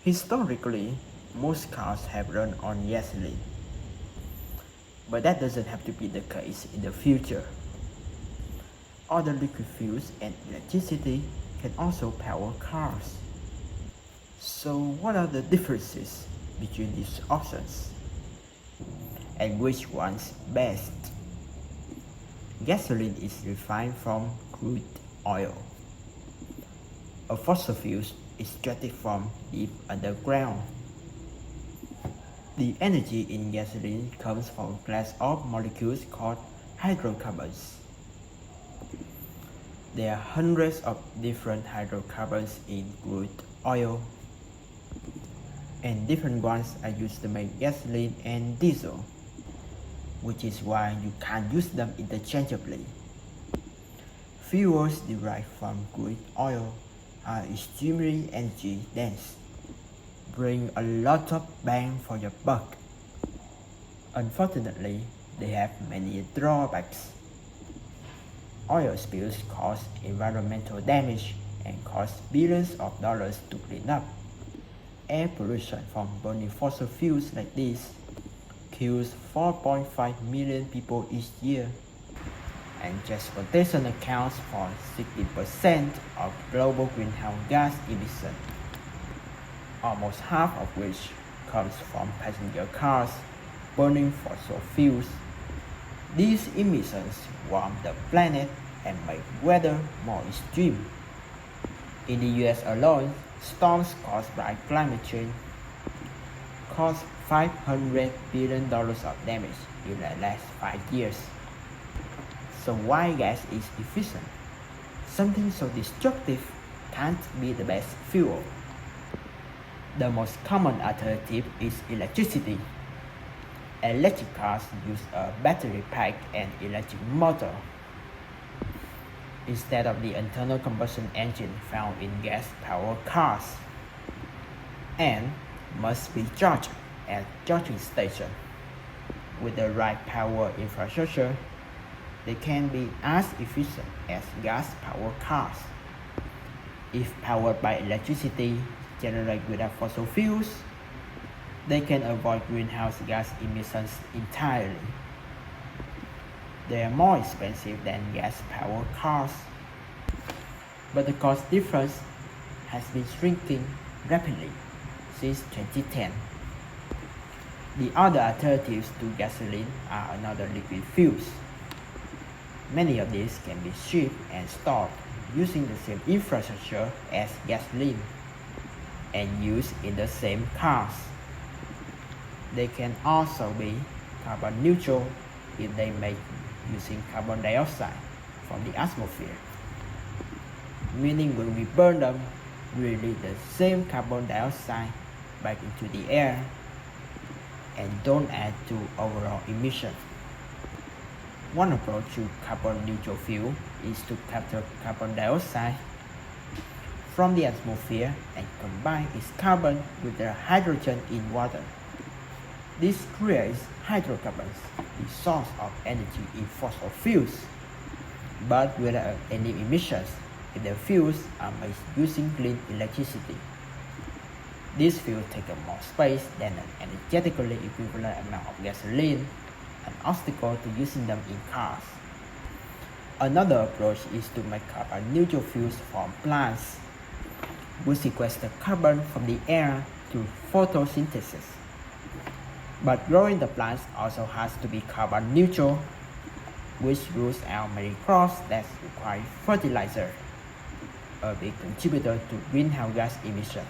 Historically, most cars have run on gasoline, but that doesn't have to be the case in the future. Other liquid fuels and electricity can also power cars. So what are the differences between these options? And which one's best? Gasoline is refined from crude oil, a fossil fuel extracted from deep underground. The energy in gasoline comes from a class of molecules called hydrocarbons. There are hundreds of different hydrocarbons in crude oil, and different ones are used to make gasoline and diesel, which is why you can't use them interchangeably. Fuels derived from crude oil are extremely energy dense, bring a lot of bang for your buck. Unfortunately, they have many drawbacks. Oil spills cause environmental damage and cost billions of dollars to clean up. Air pollution from burning fossil fuels like this kills 4.5 million people each year, and transportation accounts for 60% of global greenhouse gas emissions, almost half of which comes from passenger cars burning fossil fuels. These emissions warm the planet and make weather more extreme. In the US alone, storms caused by climate change caused $500 billion of damage in the last 5 years. So why gas is efficient? Something so destructive can't be the best fuel. The most common alternative is electricity. Electric cars use a battery pack and electric motor instead of the internal combustion engine found in gas-powered cars, and must be charged at charging stations. With the right power infrastructure, they can be as efficient as gas-powered cars. If powered by electricity generated without fossil fuels, they can avoid greenhouse gas emissions entirely. They are more expensive than gas-powered cars, but the cost difference has been shrinking rapidly since 2010. The other alternatives to gasoline are another liquid fuels. Many of these can be shipped and stored using the same infrastructure as gasoline and used in the same cars. They can also be carbon neutral if they make using carbon dioxide from the atmosphere, meaning when we burn them, we release the same carbon dioxide back into the air and don't add to overall emissions. One approach to carbon neutral fuel is to capture carbon dioxide from the atmosphere and combine its carbon with the hydrogen in water. This creates hydrocarbons, the source of energy in fossil fuels, but without any emissions if the fuels are made using clean electricity. These fuels take up more space than an energetically equivalent amount of gasoline, an obstacle to using them in cars. Another approach is to make carbon neutral fuels from plants, which sequester carbon from the air through photosynthesis. But growing the plants also has to be carbon neutral, which rules out many crops that require fertilizer, a big contributor to greenhouse gas emissions.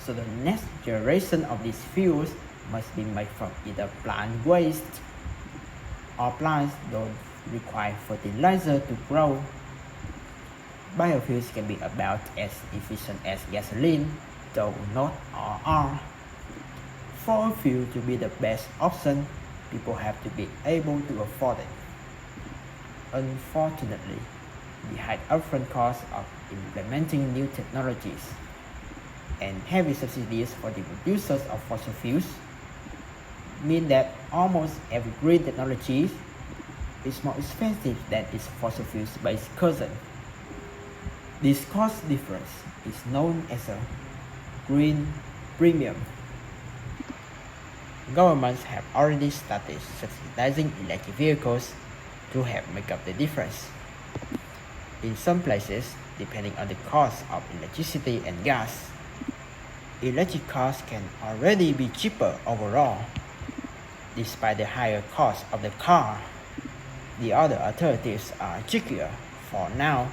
So the next generation of these fuels must be made from either plant waste or plants don't require fertilizer to grow. Biofuels can be about as efficient as gasoline, though not all are. For a fuel to be the best option, people have to be able to afford it. Unfortunately, the high upfront cost of implementing new technologies and heavy subsidies for the producers of fossil fuels mean that almost every green technology is more expensive than its fossil fuels-based cousin. This cost difference is known as a green premium. Governments have already started subsidizing electric vehicles to help make up the difference. In some places, depending on the cost of electricity and gas, electric cars can already be cheaper overall. Despite the higher cost of the car, the other alternatives are trickier for now.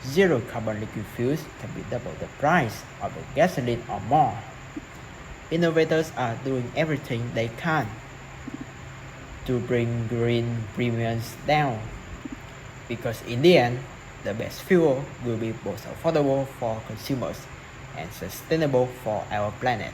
Zero carbon liquid fuels can be double the price of the gasoline or more. Innovators are doing everything they can to bring green premiums down, because in the end, the best fuel will be both affordable for consumers and sustainable for our planet.